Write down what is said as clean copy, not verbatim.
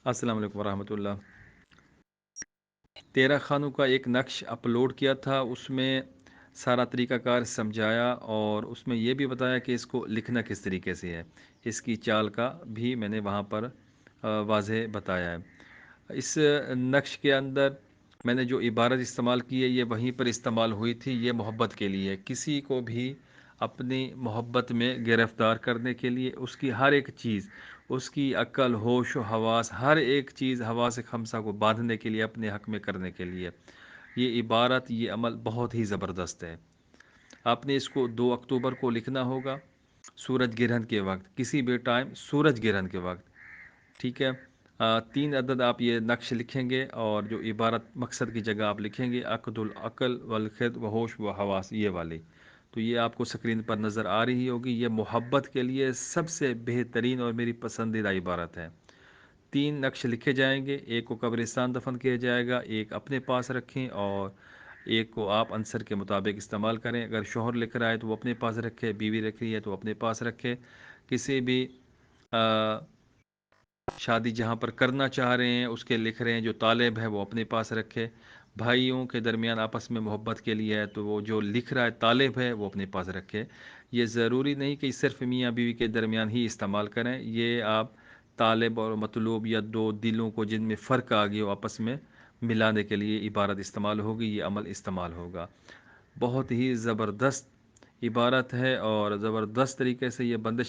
السلام علیکم ورحمۃ اللہ۔ تیرہ خانوں کا ایک نقش اپلوڈ کیا تھا، اس میں سارا طریقہ کار سمجھایا اور اس میں یہ بھی بتایا کہ اس کو لکھنا کس طریقے سے ہے، اس کی چال کا بھی میں نے وہاں پر واضح بتایا ہے۔ اس نقش کے اندر میں نے جو عبارت استعمال کی ہے یہ وہیں پر استعمال ہوئی تھی، یہ محبت کے لیے، کسی کو بھی اپنی محبت میں گرفتار کرنے کے لیے، اس کی ہر ایک چیز، اس کی عقل، ہوش و حواس، ہر ایک چیز حواس خمسہ کو باندھنے کے لیے، اپنے حق میں کرنے کے لیے یہ عبارت، یہ عمل بہت ہی زبردست ہے۔ آپ نے اس کو 2 اکتوبر کو لکھنا ہوگا، سورج گرہن کے وقت، کسی بھی ٹائم سورج گرہن کے وقت، ٹھیک ہے۔ 3 عدد آپ یہ نقش لکھیں گے اور جو عبارت مقصد کی جگہ آپ لکھیں گے، عقد العقل والخد و ہوش و حواس، یہ والی، تو یہ آپ کو سکرین پر نظر آ رہی ہوگی۔ یہ محبت کے لیے سب سے بہترین اور میری پسندیدہ عبارت ہے۔ 3 نقش لکھے جائیں گے، ایک کو قبرستان دفن کیا جائے گا، ایک اپنے پاس رکھیں اور ایک کو آپ عنصر کے مطابق استعمال کریں۔ اگر شوہر لکھ رہا ہے تو وہ اپنے پاس رکھے، بیوی لکھ رہی ہے تو اپنے پاس رکھے، کسی بھی شادی جہاں پر کرنا چاہ رہے ہیں اس کے لکھ رہے ہیں، جو طالب ہے وہ اپنے پاس رکھے۔ بھائیوں کے درمیان آپس میں محبت کے لیے ہے تو وہ جو لکھ رہا ہے طالب ہے وہ اپنے پاس رکھے۔ یہ ضروری نہیں کہ صرف میاں بیوی کے درمیان ہی استعمال کریں، یہ آپ طالب اور مطلوب یا دو دلوں کو جن میں فرق آ گیا آپس میں ملانے کے لیے عبارت استعمال ہوگی، یہ عمل استعمال ہوگا۔ بہت ہی زبردست عبارت ہے اور زبردست طریقے سے یہ بندش